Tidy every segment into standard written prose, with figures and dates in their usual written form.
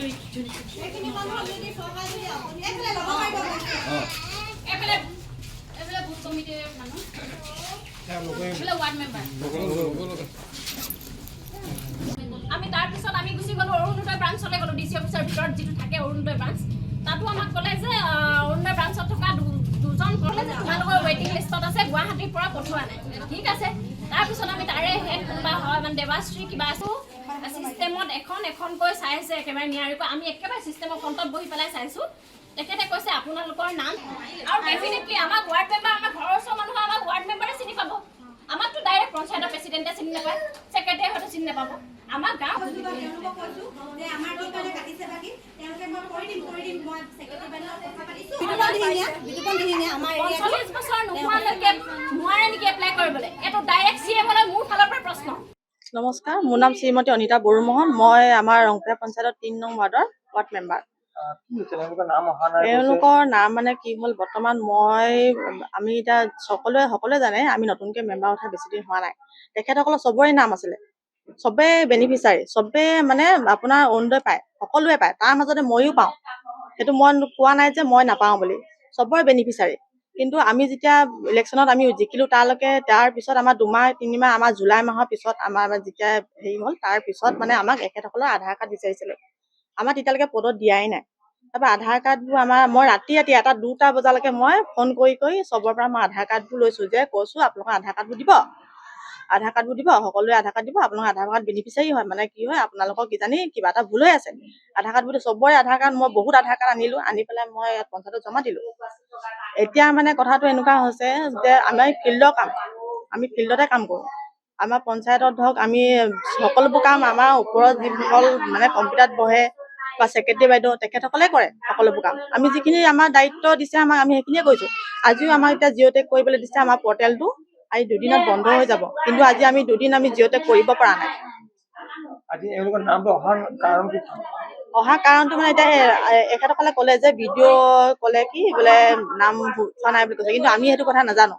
আমি তাৰ পিছত আমি গুছি গলো অৰুণোদয় ব্ৰাঞ্চলৈ গলো ডিসি অফিচাৰ ভিতৰত যেটো থাকে অৰুণোদয় ব্ৰাঞ্চ তাতো আমাক ক'লে যে অৰুণোদয় ব্ৰাঞ্চত থকা দুজন ক'লে যে তোমালোকৰ ৱেটিং লিষ্টত আছে গুৱাহাটীৰ পৰা পঠোৱা নাই ঠিক আছে তাৰ পিছত আমি তাৰে হেড কোনবা হয় মানে দেৱাশ্ৰী কিবা আছো সিস্টেমত এখনকৈ চাইছে একেবাৰে নিয়াৰিকৈ আমি একেবাৰে সিস্টেমৰ ফ্ৰণ্টত বহি পেলাই চাইছো তেখেতে কৈছে আপোনালোকৰ নাম আৰু ডেফিনেটলি আমাৰ ওয়াৰ্ড মেম্বাৰ আমাৰ ঘৰৰ ওচৰৰ মানুহ আমাৰ ওয়াৰ্ড মেম্বাৰে চিনি পাব আমাকতো ডাইৰেক্ট পঞ্চায়তৰ প্ৰেচিডেণ্টে চিনি নাপায় সেক্ৰেটাৰী হয়তো চিনি নাপাব আমাৰ গাঁও তেওঁলোকক কৈছো যে আমাৰ কি কাৰণে কাটিছে বাকি তেওঁলোকে মই কৰি দিম মই সেক্ৰেটাৰী বাইদেউৰ কথা পাতিছো বিতুপন দিহিনে আমাৰ 40 বছৰ নোহোৱালৈকে নোৱাৰে নেকি এপ্লাই কৰিবলৈ এটো ডাইৰেক্ট সিএমলৈ মোৰ ফালৰ পৰা প্ৰশ্ন নমস্কাৰ মোৰ নাম শ্ৰীমতী অনিতা বৰুমোহন মই আমাৰ ৰংপুৰীয়া পঞ্চায়তৰ 3 নং ৱাৰ্ডৰ ৱাৰ্ড মেম্বাৰ তেওঁলোকৰ নাম মানে কি হ'ল বৰ্তমান আমি এতিয়া সকলোৱে জানে আমি নতুনকৈ মেম্বাৰ উঠা বেছি দিন হোৱা নাই তেখেতসকলৰ চবৰে নাম আছিলে চবে বেনিফিচিয়াৰী চবে মানে আপোনাৰ অৰুণোদয় পায় সকলোৱে পায় তাৰ মাজতে ময়ো পাওঁ সেইটো মই কোৱা নাই যে মই নাপাওঁ বুলি চবৰে বেনিফিচিয়াৰী কিন্তু আমি যেতিয়া ইলেকশ্যনত আমি জিকিলো তাৰ পিছত আমাৰ 2 মাহ 3 মাহ আমাৰ জুলাই মাহৰ পিছত আমাৰ যেতিয়া হেৰি হ'ল তাৰ পিছত মানে আমাক এখেতসকলৰ আধাৰ কাৰ্ড বিচাৰিছিলে আমাৰ তেতিয়ালৈকে পদত দিয়াই নাই তাৰপৰা আধাৰ কাৰ্ডবোৰ মই ৰাতি 1-2টা বজালৈকে মই ফোন কৰি চবৰ পৰা মই আধাৰ কাৰ্ডবোৰ লৈছো যে কৈছো আপোনালোকৰ আধাৰ কাৰ্ডবোৰ দিব সকলোৱে আধাৰ কাৰ্ড দিব আপোনালোকৰ আধাৰ কাৰ্ড বেনিফিচিয়াৰী হয় মানে কি হয় আপোনালোকৰ কিজানি কিবা এটা ভুল হৈ আছে আধাৰ কাৰ্ডবোৰ চবৰে আধাৰ কাৰ্ড মই বহুত আধাৰ কাৰ্ড আনি পেলাই মই পঞ্চায়তত জমা দিলো এতিয়া মানে কথাটো এনেকুৱা হৈছে যে আমি ফিল্ডতে কাম কৰো আমাৰ পঞ্চায়তত ধৰক আমি সকলোবোৰ কাম আমাৰ ওপৰত যিসকল মানে কম্পিউটাৰত বহে বা সেক্ৰেটাৰী বাইদেউ তেখেতসকলে কৰে সকলোবোৰ কাম আমি যিখিনি আমাৰ দায়িত্ব দিছে আমি সেইখিনিয়ে কৰিছো আজিও আমাক এতিয়া জিঅ'টেক কৰিবলৈ দিছে আমাৰ পৰ্টেলটো আজি 2 দিনত বন্ধ হৈ যাব কিন্তু আজি আমি 2 দিন আমি জিঅ'টেক কৰিব পৰা নাই আজি এওঁলোকৰ নামটো অহা কাৰণটো মানে এতিয়া এখেতসকলে ক'লে যে ভিডিঅ' ক'লে কি বোলে নাম চোৱা নাই বুলি কৈছে কিন্তু আমি সেইটো কথা নাজানো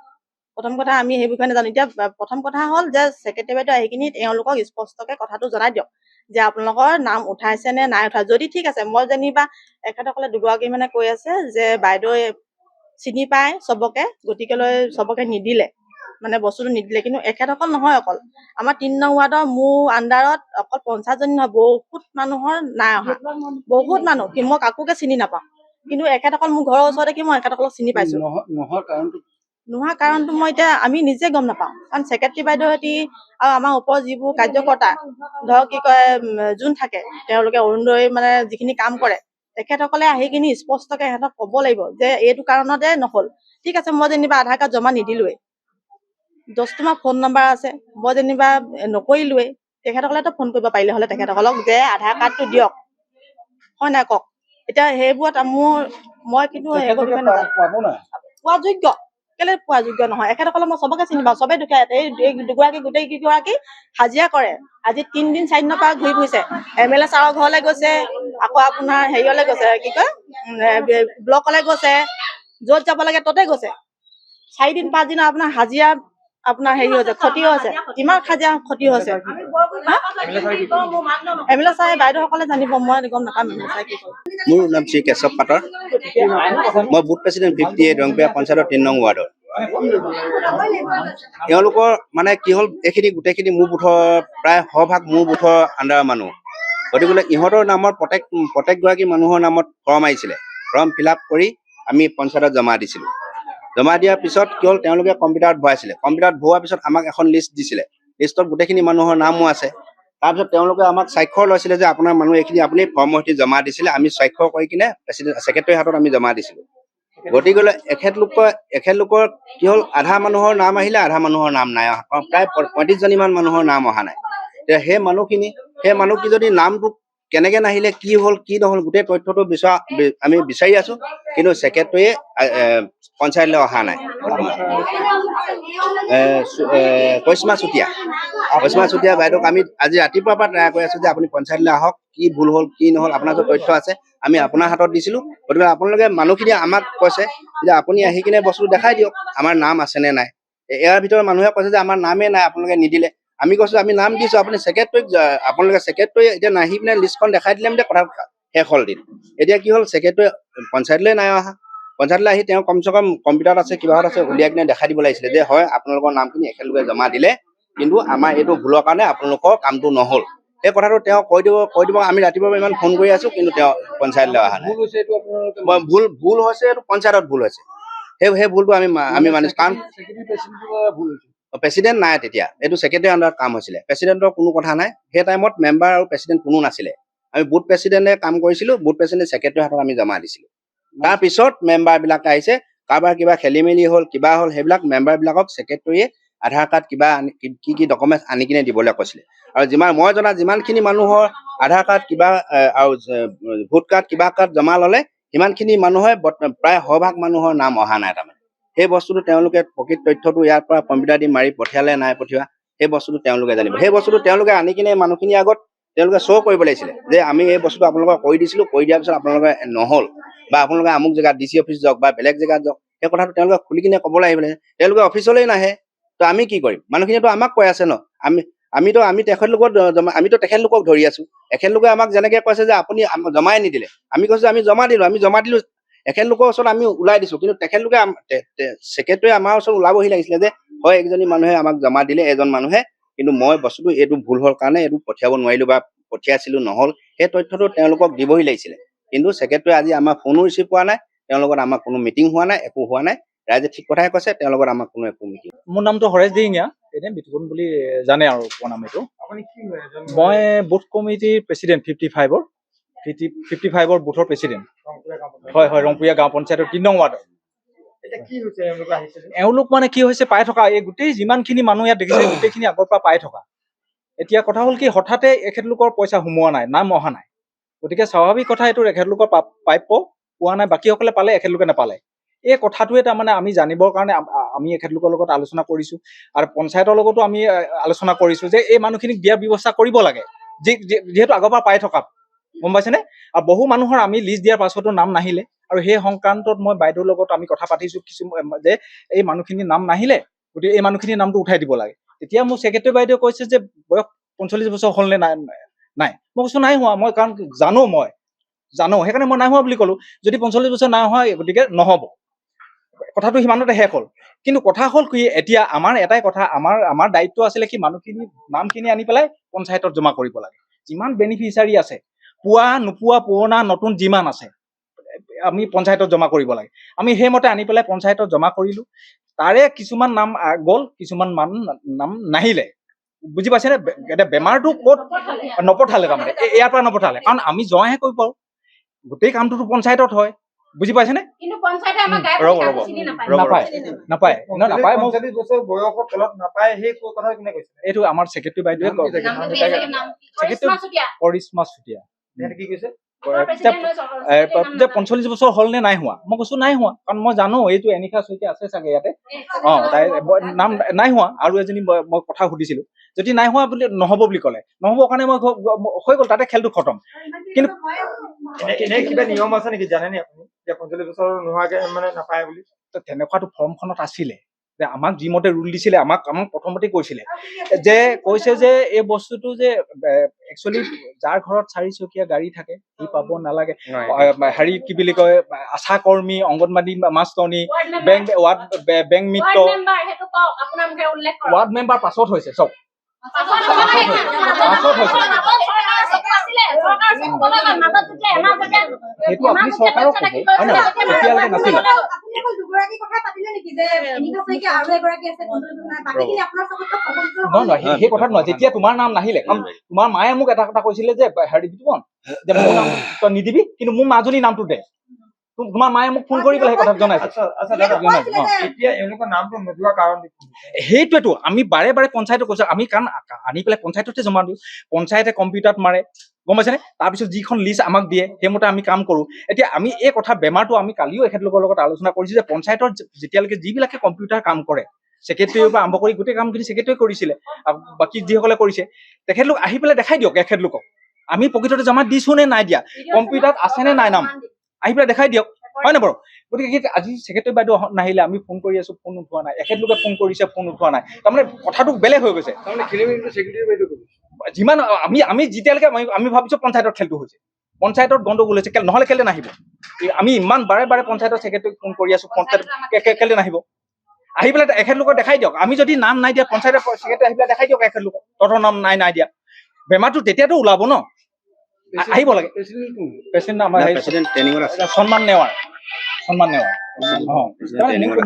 প্ৰথম কথা আমি সেই বিষয়ে নাজানো এতিয়া প্ৰথম কথা হ'ল যে সেক্ৰেটাৰী বাইদেউ এইখিনি তেওঁলোকক স্পষ্টকৈ কথাটো জনাই দিয়ক যে আপোনালোকৰ নাম উঠাইছে নে নাই উঠা যদি ঠিক আছে মই যেনিবা এখেতসকলে দুগৰাকী মানে কৈ আছে যে বাইদেউ চিনি পায় চবকে গতিকেলৈ চবকে নিদিলে মানে বস্তুটো নিদিলে কিন্তু এখেতসকল নহয় অকল আমাৰ 3 নং ৱাৰ্ডৰ মোৰ আণ্ডাৰত অকল 50 জনী নহয় বহুত মানুহৰ নাই অহা বহুত মানুহ মই কাকোকে চিনি নাপাওঁ কিন্তু এখেতসকল মোৰ ঘৰৰ ওচৰতে কি মই এখেতসকলক চিনি পাইছো নোহোৱা কাৰণটো মই এতিয়া আমি নিজে গম নাপাওঁ কাৰণ সেক্ৰেটাৰী বাইদেউহঁতি আৰু আমাৰ ওপৰৰ যিবোৰ কাৰ্যকৰ্তা ধৰক কি কয় যোন থাকে তেওঁলোকে অৰুণোদয় মানে যিখিনি কাম কৰে তেখেতসকলে আহি কিনি স্পষ্টকৈ সিহঁতক ক'ব লাগিব যে এইটো কাৰণতে নহ'ল ঠিক আছে মই যেনিবা আধাৰ কাৰ্ড জমা নিদিলোৱে 10টা ফোন নম্বৰ আছে মই যেনিবা নকৰিলোৱে তেখেতসকলেতো ফোন কৰিব পাৰিলে হ'লে তেখেতসকলক যে আধাৰ কাৰ্ডটো দিয়ক হয় নাই কওক এতিয়া সেইবোৰত মই কিন্তু সেইবোৰ বিষয়ে নাজানো পোৱা যোগ্য কেলে পোৱা যোগ্য নহয় এখেতসকলক মই চবকে চিনি পাওঁ চবে দুখীয়া এই দুগৰাকী গোটেই কেইগৰাকী হাজিৰা কৰে আজি 3 দিন 4 দিনৰ পৰা ঘূৰি ফুৰিছে MLA ছাৰৰ ঘৰলৈ গৈছে আকৌ আপোনাৰ হেৰিয়লৈ গৈছে কি কয় ব্লকলৈ গৈছে য'ত যাব লাগে ততে গৈছে 4 দিন 5 দিন আপোনাৰ হাজিৰা আপোনাৰ হেৰি হৈছে ক্ষতি হৈছে কিমান হাজিৰা ক্ষতি হৈছে MLA ছাৰে বাইদেউসকলে জানিব মই গম নাপাম মোৰ নাম শ্ৰী কেশৱ পাটৰ মই বুথ প্ৰেচিডেণ্ট 58 ৰংপুৰীয়া পঞ্চায়তৰ 3 নং ৱাৰ্ডৰ এওঁলোকৰ মানে কি হ'ল এইখিনি গোটেইখিনি মোৰ বুথৰ প্ৰায় সভাগ মোৰ বুথৰ আণ্ডাৰৰ মানুহ গতিকে ইহঁতৰ নামৰ প্ৰত্যেকগৰাকী মানুহৰ নামত ফৰ্ম আহিছিলে ফৰ্ম ফিল আপ কৰি আমি পঞ্চায়তত জমা দিছিলোঁ জমা দিয়াৰ পিছত কি হ'ল তেওঁলোকে কম্পিউটাৰত ভৰাইছিলে কম্পিউটাৰত ভৰোৱাৰ পিছত আমাক এখন লিষ্ট দিছিলে লিষ্টত গোটেইখিনি মানুহৰ নামো আছে তাৰপিছত তেওঁলোকে আমাক স্বাক্ষৰ লৈছিলে যে আপোনাৰ মানুহ এইখিনি আপুনি ফৰ্মৰ সৈতে জমা দিছিলে আমি স্বাক্ষৰ কৰি কিনে সেক্ৰেটাৰীৰ হাতত আমি জমা দিছিলোঁ গতিকে এখেতলোকৰ কি হ'ল আধা মানুহৰ নাম আহিলে আধা মানুহৰ নাম নাই অহা প্ৰায় 35 জনীমান মানুহৰ নাম অহা নাই এতিয়া সেই মানুহকি যদি নামটো কেনেকে নাহিলে কি হ'ল কি নহ'ল গোটেই তথ্যটো আমি বিচাৰি আছো কিন্তু সেক্ৰেটাৰীয়ে পঞ্চায়তলৈ অহা নাই কৈষ্মা চুতীয়া বাইদেউক আমি আজি ৰাতিপুৱাৰ পৰা ট্ৰাই কৰি আছো যে আপুনি পঞ্চায়তলৈ আহক কি ভুল হ'ল কি নহ'ল আপোনাৰ যে তথ্য আছে আমি আপোনাৰ হাতত দিছিলোঁ গতিকে আপোনালোকে মানুহখিনি আমাক কৈছে যে আপুনি আহি কিনে বস্তুটো দেখাই দিয়ক আমাৰ নাম আছে নে নাই ইয়াৰ ভিতৰত মানুহে কৈছে যে আমাৰ নামেই নাই আপোনালোকে নিদিলে আমি কৈছো আমি নাম দিছো আপুনি আপোনালোকে সেক্ৰেটাৰী এতিয়া নাহি পিনে লিষ্টখন দেখাই দিলে মানে কথা শেষ হ'ল দিন। এতিয়া কি হ'ল, ছেক্ৰেটাৰী পঞ্চায়তলৈ নাই অহা। পঞ্চায়তলৈ আহি তেওঁ কমচে কম কম্পিউটাৰত আছে কিবাত আছে উলিয়াই কিনে দেখাই দিব লাগিছিলে যে হয় আপোনালোকৰ নামখিনি একেলগে জমা দিলে, কিন্তু আমাৰ এইটো ভুলৰ কাৰণে আপোনালোকৰ কামটো নহ'ল। সেই কথাটো তেওঁ কৈ দিব। আমি ৰাতিপুৱা ইমান ফোন কৰি আছো, কিন্তু তেওঁ পঞ্চায়তলৈ অহা নাই। ভুল হৈছে, এইটো পঞ্চায়তত ভুল হৈছে। সেই ভুলটো আমি মানিছো, কাৰণ প্ৰেচিডেণ্ট নাই তেতিয়া, এইটো ছেক্ৰেটাৰী আণ্ডাৰত কাম হৈছিলে। প্ৰেচিডেণ্টৰ কোনো কথা নাই। সেই টাইমত মেম্বাৰ আৰু প্ৰেচিডেণ্ট কোনো নাছিলে। আমি বুথ প্ৰেচিডেণ্টে কাম কৰিছিলো, বুথ প্ৰেচিডেণ্ট ছেক্ৰেটাৰীৰ হাতত আমি জমা দিছিলো। তাৰপিছত মেম্বাৰবিলাক আহিছে, কাৰোবাৰ কিবা খেলি মেলি হ'ল, কিবা হ'ল, সেইবিলাক মেম্বাৰবিলাকক ছেক্ৰেটাৰীয়ে আধাৰ কাৰ্ড কিবা কি ডকুমেণ্টছ আনি কিনে দিবলৈ কৈছিলে। আৰু মই জনা যিমানখিনি মানুহৰ আধাৰ কাৰ্ড কিবা আৰু ভোট কাৰ্ড কিবা কাৰ্ড জমা ল'লে, সিমানখিনি মানুহে প্ৰায় সৰহভাগ মানুহৰ নাম অহা নাই। তাৰমানে সেই বস্তুটো তেওঁলোকে প্ৰকৃত তথ্যটো ইয়াৰ পৰা কম্পিউটাৰ দি মাৰি পঠিয়ালে নাই পঠিওৱা, সেই বস্তুটো তেওঁলোকে জানিব। সেই বস্তুটো তেওঁলোকে আনি কিনে মানুহখিনিৰ আগত তেওঁলোকে শ্ব' কৰিব লাগিছিলে যে আমি এই বস্তুটো আপোনালোকক কৰি দিছিলো, কৰি দিয়াৰ পিছত আপোনালোকে নহ'ল, বা আপোনালোকে আমুক জেগাত DC অফিচ যাওক বা বেলেগ জেগাত যাওক, সেই কথাটো তেওঁলোকে খুলি কিনে ক'ব লাগিব। তেওঁলোকে অফিচলৈ নাহে, তো আমি কি কৰিম? মানুহখিনিয়েতো আমাক কৈ আছে ন, আমি তেখেতলোকক ধৰি আছো। এখেতলোকে আমাক যেনেকে কৈছে যে আপুনি জমাই নিদিলে, আমি কৈছো আমি জমা দিলো। এখেতলোকৰ ওচৰত আমি ওলাই দিছো, কিন্তু তেখেতলোকে ছেক্ৰেটাৰী আমাৰ ওচৰত ওলাবহি লাগিছিলে যে হয় একজনী মানুহে আমাক জমা দিলে, এজন মানুহে, কিন্তু মই বস্তুটো এইটো ভুল হ'ল কাৰণে এইটো পঠিয়াব নোৱাৰিলো বা পঠিয়াইছিলো নহ'ল, সেই তথ্যটো তেওঁলোকক দিবহি লাগিছিলে। কিন্তু ছেক্ৰেটাৰী আজি আমাৰ ফোনো ৰিচিভ কৰা নাই, তেওঁৰ লগত আমাৰ কোনো মিটিং হোৱা নাই, একো হোৱা নাই। ৰাইজে ঠিক কথাই কৈছে, তেওঁৰ লগত আমাৰ কোনো একো মিটিং। মোৰ নামটো হৰেশ দিহিঙীয়া, এনে বিতুপন বুলি জানে আৰু কোৱা নাম এইটো। মই বুথ কমিটিৰ প্ৰেচিডেণ্ট 55ৰ বুথৰ প্ৰেচিডেণ্ট। হয়, ৰংপুৰীয়া গাঁও পঞ্চায়তৰ 3 নং ৱাৰ্ডৰ। এওঁলোক মানে কি হৈছে, পাই থকা এই গোটেই যিমানখিনি মানুহ ইয়াত দেখিছে গোটেইখিনি আগৰ পৰা পাই থকা। এতিয়া কথা হ'ল কি, হঠাতে এখেতলোকৰ পইচা সোমোৱা নাই, নাম অহা নাই। গতিকে স্বাভাৱিক কথা, এইটো এখেতলোকৰ প্ৰাপ্য পোৱা নাই, বাকীসকলে পালে, এখেতলোকে নাপালে। এই কথাটোৱে তাৰমানে আমি জানিবৰ কাৰণে আমি এখেতলোকৰ লগত আলোচনা কৰিছো, আৰু পঞ্চায়তৰ লগতো আমি আলোচনা কৰিছো যে এই মানুহখিনিক দিয়াৰ ব্যৱস্থা কৰিব লাগে, যিহেতু আগৰ পৰা পাই থকা, গম পাইছেনে? আৰু বহু মানুহৰ আমি লিষ্ট দিয়াৰ পাছতো নাম নাহিলে, আৰু সেই সংক্ৰান্তত মই বাইদেউৰ লগত আমি কথা পাতিছো যে এই মানুহখিনিৰ নাম নাহিলে, গতিকে এই মানুহখিনিৰ নামটো উঠাই দিব লাগে। তেতিয়া মোৰ ছেক্ৰেটাৰী বাইদেৱে কৈছে যে বয়স 45 বছৰ হ'ল নে নাই। মই কৈছো নাই হোৱা, মই কাৰণ জানো সেইকাৰণে মই নাই হোৱা বুলি ক'লো। যদি 45 বছৰ নাই হোৱা, গতিকে নহ'ব, কথাটো সিমানতে শেষ হ'ল। কিন্তু কথা হ'ল কি, এতিয়া আমাৰ এটাই কথা, আমাৰ দায়িত্ব আছিলে কি, মানুহখিনি নামখিনি আনি পেলাই পঞ্চায়তত জমা কৰিব লাগে। যিমান বেনিফিচিয়াৰী আছে, পোৱা নোপোৱা, পুৰণা নতুন যিমান আছে, আমি পঞ্চায়তত জমা কৰিব লাগে। আমি সেইমতে আনি পেলাই পঞ্চায়তত জমা কৰিলো। তাৰে কিছুমান নাম গ'ল, কিছুমান নাম নাহিলে, বুজি পাইছেনে? এতিয়া বেমাৰটো ক'ত নপঠালে, তাৰমানে ইয়াৰ পৰা নপঠালে, কাৰণ আমি জমাহে কৰিব পাৰো, গোটেই কামটোতো পঞ্চায়তত হয়, বুজি পাইছেনে? এইটো আমাৰ ছেক্ৰেটাৰী বাইদেৱে কৰিশ্মা চুতীয়া যে 45 বছৰ হ'ল নে নাই হোৱা। মই কৈছো নাই হোৱা, কাৰণ মই জানো এইটো এনিশা শইকীয়া আছে চাগে ইয়াতে, তাই নাম নাই হোৱা। আৰু এজনী মই কথা সুধিছিলো, যদি নাই হোৱা বুলি নহ'ব বুলি ক'লে, নহ'ব কাৰণে মই হৈ গ'ল, তাতে খেলটো খতম। কিন্তু কিবা নিয়ম আছে নেকি জানেনে আপুনি, 45 বছৰ নোহোৱাকে মানে নাপায় বুলি? তেনেকুৱাটো ফৰ্মখনত আছিলে যে আমাক যিমতে ৰুল দিছিলে, আমাক প্ৰথমতে কৈছিলে যে এই বস্তুটো যে একচুৱেলি যাৰ ঘৰত 4 চকীয়া গাড়ী থাকে সি পাব নালাগে। হেৰি কি বুলি কয়, আশা কৰ্মী, অংগনবাদী মাষ্টৰনী, বেংক মিত্ৰ, ৱাৰ্ড মেম্বাৰ পাছত হৈছে, চব সেইটো আপুনি চৰকাৰক ক'ব, হয় নহয়? এতিয়ালৈকে নাছিলে। নহয়, সেই কথাত নহয়। যেতিয়া তোমাৰ নাম নাহিলে, কাৰণ তোমাৰ মায়ে মোক এটা কথা কৈছিলে যে হেৰি বিতুপন, যে মোৰ নাম তই নিদিবি, কিন্তু মোৰ মাজনীৰ নামটো দে। তোমাৰ মায়ে মোক ফোন কৰি পেলাই সেই কথা জনাইছে। সেইটোৱেতো আমি বাৰে বাৰে পঞ্চায়তত কৈছো, আমি কাৰণ আনি পেলাই পঞ্চায়ততে জমা দিওঁ, পঞ্চায়তে কম্পিউটাৰত মাৰে, গম পাইছেনে? তাৰপিছত যিখন লিষ্ট আমাক দিয়ে সেইমতে আমি কাম কৰো। এতিয়া আমি এই কথা বেমাৰটো আমি কালিও এখেতলোকৰ লগত আলোচনা কৰিছো যে পঞ্চায়তৰ যেতিয়ালৈকে যিবিলাকে কম্পিউটাৰ কাম কৰে, ছেক্ৰেটাৰীৰ পৰা আৰম্ভ কৰি গোটেই কামখিনি ছেক্ৰেটাৰী কৰিছিলে, বাকী যিসকলে কৰিছে তেখেতলোক আহি পেলাই দেখাই দিয়ক এখেতলোকক, আমি প্ৰকৃততে জমা দিছো নে নাই দিয়া, কম্পিউটাৰত আছে নে নাই নাম, আহি পেলাই দেখাই দিয়ক, হয় নে বাৰু? গতিকে আজি ছেক্ৰেটাৰী বাইদেউ নাহিলে, আমি ফোন কৰি আছো, ফোন উঠোৱা নাই, এখেতলোকে ফোন কৰিছে, ফোন উঠোৱা নাই, তাৰমানে কথাটো বেলেগ হৈ গৈছে। যিমান আমি যেতিয়ালৈকে আমি ভাবিছো পঞ্চায়তৰ খেলটো হৈছে, পঞ্চায়তত গণ্ডগোল হৈছে নহ'লে কেলে নাহিব আমি ইমান বাৰে বাৰে পঞ্চায়তৰ ছেক্ৰেটাৰীক ফোন কৰি আছো পঞ্চায়ত কেলে নাহিব আহি পেলাই এখেতলোকক দেখাই দিয়ক আমি যদি নাম নাই দিয়া পঞ্চায়তৰ ছেক্ৰেটাৰী আহি পেলাই দেখাই দিয়ক এখেতলোকক তহঁতৰ নাম নাই দিয়া বেমাৰটো তেতিয়াতো ওলাব ন আহিব লাগে পেচেণ্ট আমাৰ প্ৰেচিডেণ্ট ট্ৰেইনিঙত আছে সন্মান নেৱাৰ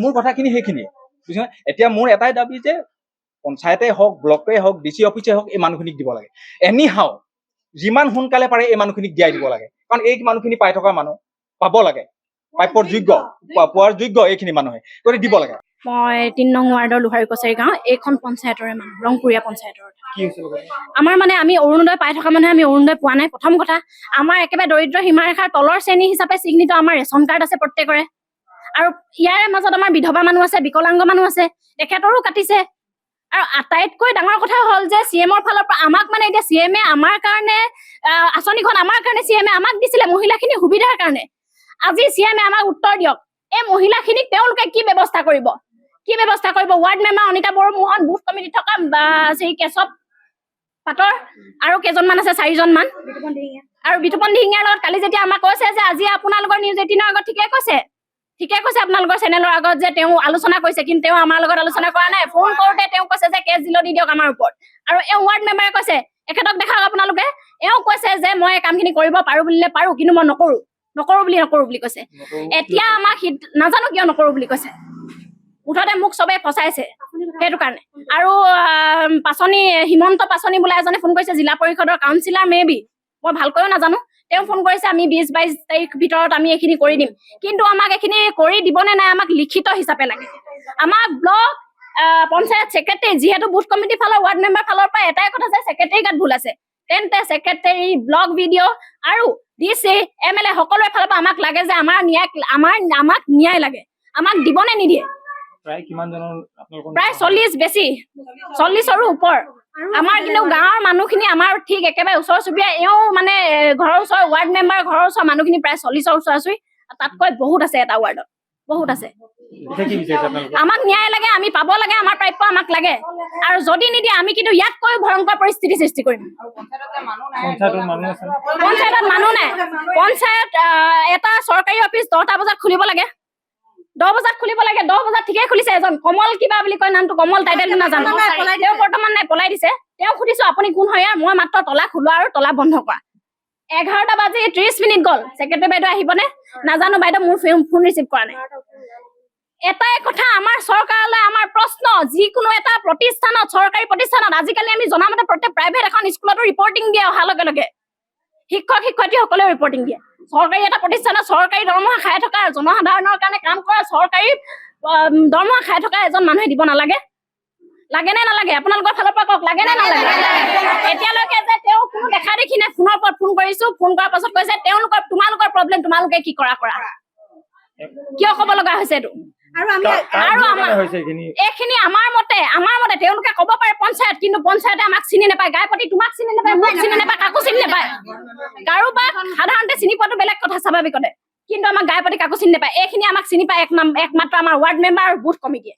মোৰ কথাখিনি সেইখিনিয়ে বুজিছা এতিয়া মোৰ এটাই দাবী যে পঞ্চায়তে হওক ব্লকে হওক DC অফিচে হওক এই মানুহখিনিক দিব লাগে এনি হাও যিমান সোনকালে পাৰে এই মানুহখিনিক দিয়াই দিব লাগে কাৰণ এই মানুহখিনি পাই থকা মানুহ পাব লাগে প্ৰাপ্যৰ যোগ্য পোৱাৰ যোগ্য এইখিনি মানুহে গতিকে দিব লাগে মই 3 নং ৱাৰ্ডৰ লোহাৰী কছাৰী গাঁও এইখন পঞ্চায়তৰে মানুহ ৰংপুৰীয়া পঞ্চায়তৰ কি হৈছে আমাৰ মানে আমি অৰুণোদয় পাই থকা মানুহে আমি অৰুণোদয় পোৱা নাই প্ৰথম কথা আমাৰ একেবাৰে দৰিদ্ৰ সীমাৰেখাৰ তলৰ শ্ৰেণী হিচাপে চিহ্নিত আমাৰ ৰেচন কাৰ্ড আছে প্ৰত্যেকৰে আৰু ইয়াৰে মাজত আমাৰ বিধৱা মানুহ আছে বিকলাংগ মানুহ আছে তেখেতৰো কাটিছে আৰু আটাইতকৈ ডাঙৰ কথা হ'ল যে CMৰ ফালৰ পৰা আমাক মানে এতিয়া CMে আমাৰ কাৰণে আঁচনিখন আমাৰ কাৰণে CMে আমাক দিছিলে মহিলাখিনি সুবিধাৰ কাৰণে আজি CMে আমাক উত্তৰ দিয়ক এই মহিলাখিনিক তেওঁলোকে কি ব্যৱস্থা কৰিব ward member Anita Baromohan booth committee থকা সেই কেশৱ পাটৰ আৰু কেইজনমান আছে 4জন মান আৰু বিতুপন দিহিঙীয়াৰ লগত কালি যেতিয়া আমাক কৈছে যে আজি আপোনালোকৰ নিউজ 18ৰ আগত ঠিকে কৈছে আপোনালোকৰ চেনেলৰ আগত যে তেওঁ আলোচনা কৰিছে কিন্তু তেওঁ আমাৰ লগত আলোচনা কৰা নাই ফোন কৰোতে তেওঁ কৈছে যে কেছ দিল দি দিয়ক আমাৰ ওপৰত আৰু এই ৱাৰ্ড মেম্বাৰে কৈছে এখেতক দেখাওক আপোনালোকে এওঁ কৈছে যে মই কামখিনি কৰিব পাৰো বুলিলে পাৰো কিন্তু মই নকৰো বুলি কৈছে এতিয়া আমাক নাজানো কিয় নকৰো বুলি কৈছে মুঠতে মোক চবে ফচাইছে সেইটো কাৰণে আৰু পাচনি হিমন্ত পাচনি বোলা এজনে ফোন কৰিছে জিলা পৰিষদৰ কাউন্সিলাৰ মেবি মই ভালকৈও নাজানো তেওঁ ফোন কৰিছে আমি 20-22 তাৰিখ ভিতৰত আমি এইখিনি কৰি দিম কিন্তু আমাক এইখিনি কৰি দিবনে নাই আমাক লিখিত হিচাপে লাগে আমাক ব্লক পঞ্চায়ত ছেক্ৰেটাৰী যিহেতু বুথ কমিটি ফালৰ ৱাৰ্ড মেম্বাৰ ফালৰ পৰা এটাই কথা যে ছেক্ৰেটাৰী গাত ভুল আছে তেন্তে ছেক্ৰেটাৰী ব্লক ভিডিঅ' আৰু DC MLA সকলোৰে ফালৰ পৰা আমাক লাগে যে আমাক ন্যায় লাগে আমাক দিবনে নিদিয়ে প্ৰায় কিমান জনৰ আপোনালোকৰ প্ৰায় 40 বেছি 40ৰো ওপৰ আমাৰ কিন্তু গাঁৱৰ মানুহখিনি আমাৰ ঠিক একেবাৰে ওচৰ চুবুৰীয়া এও মানে ঘৰৰ ওচৰ ৱাৰ্ড মেম্বাৰ ঘৰৰ ওচৰ মানুহখিনি প্ৰায় 40ৰ ওচৰা-ওচৰি তাতকৈ বহুত আছে এটা ৱাৰ্ডত বহুত আছে এতিয়া কি বিচাৰিছে আপোনালোকে আমাক ন্যায় লাগে আমি পাব লাগে আমাৰ প্ৰাপ্য আমাক লাগে আৰু যদি নিদিয়ে আমি কিন্তু ইয়াতকৈ ভয়ংকৰ পৰিস্থিতি সৃষ্টি কৰিম পঞ্চায়তৰ মানুহ আছে পঞ্চায়তত মানুহ নাই পঞ্চায়ত এটা চৰকাৰী অফিচ 10টা বজাত খুলিব লাগে 10 বজাত খুলিব লাগে 10 বজাত ঠিকে খুলিছে এজন কমল কিবা বুলি কয় নামটো কমল টাইটেলটো নাজানো তেওঁ বৰ্তমান নাই পলাই দিছে তেওঁ সুধিছো আপুনি কোন হয় মই মাত্ৰ তলা খোলা আৰু তলা বন্ধ কৰা 11টা বাজি 30 মিনিট গ'ল ছেক্ৰেটাৰী বাইদেউ আহিবনে নাজানো বাইদেউ মোৰ ফোন ৰিচিভ কৰা নাই এটাই কথা আমাৰ চৰকাৰলৈ আমাৰ প্ৰশ্ন যিকোনো এটা প্ৰতিষ্ঠানত চৰকাৰী প্ৰতিষ্ঠানত আজিকালি আমি জনামতে প্ৰত্যেক প্ৰাইভেট এখন স্কুলতো ৰিপৰ্টিং দিয়ে অহাৰ লগে লগে শিক্ষক শিক্ষয়িত্ৰীসকলেও ৰিপৰ্টিং দিয়ে চৰকাৰী এটা প্ৰতিষ্ঠানত চৰকাৰী দৰমহা খাই থকা জনসাধাৰণৰ কাৰণে কাম কৰা চৰকাৰী দৰমহা খাই থকা এজন মানুহে দিব নালাগে লাগে নে নালাগে আপোনালোকৰ ফালৰ পৰা কওক লাগে নে নালাগে এতিয়ালৈকে যে তেওঁ কোনো দেখা দেখি নাই ফোনৰ ওপৰত ফোন কৰিছো ফোন কৰাৰ পাছত কৈছে তোমালোকৰ প্ৰব্লেম তোমালোকে কি কৰা কিয় ক'ব লগা হৈছে এইটো আৰু এইখিনি আমাৰ মতে তেওঁলোকে ক'ব পাৰে পঞ্চায়ত কিন্তু পঞ্চায়তে আমাক চিনি নাপায় গাইপতি তোমাক চিনি নাপায় মোক চিনি নাপায় কাকো চিনি নাপায় কাৰোবাক সাধাৰণতে চিনি পোৱাটো বেলেগ কথা স্বাভাৱিকতে কিন্তু আমাক গাইপতি কাকো চিনি নাপায় এইখিনি আমাক চিনি পায় একমাত্ৰ আমাৰ ৱাৰ্ড মেম্বাৰ আৰু বুথ কমিটিয়ে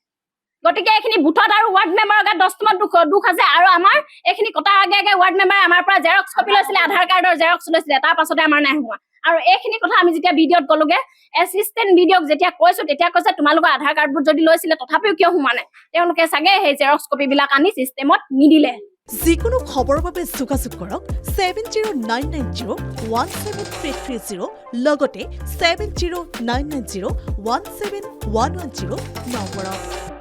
গতিকে এইখিনি বুথত আৰু ৱাৰ্ড মেম্বাৰৰ গাত 10টা দুখ আছে আৰু আমাৰ এইখিনি কটাৰ আগে ৱাৰ্ড মেম্বাৰে আমাৰ পৰা জেৰক্স কপি লৈছিলে আধাৰ কাৰ্ডৰ জেৰক্স লৈছিলে তাৰ পাছতে আমাৰ নাই হোৱা আৰু এইখিনি কথা আমি যেতিয়া ভিডিঅ'ত গলোগে এছিষ্টেণ্ট ভিডিঅ'ক যেতিয়া কৈছো তেতিয়া কৈছে তোমালোকৰ আধাৰ কাৰ্ডবোৰ যদি লৈছিলে তথাপিও কিয় সোমা নাই তেওঁলোকে চাগে সেই জেৰক্স কপিবিলাক আনি চিষ্টেমত নিদিলে যিকোনো খবৰৰ বাবে যোগাযোগ কৰক 7099017330 লগতে 7099017110 নম্বৰত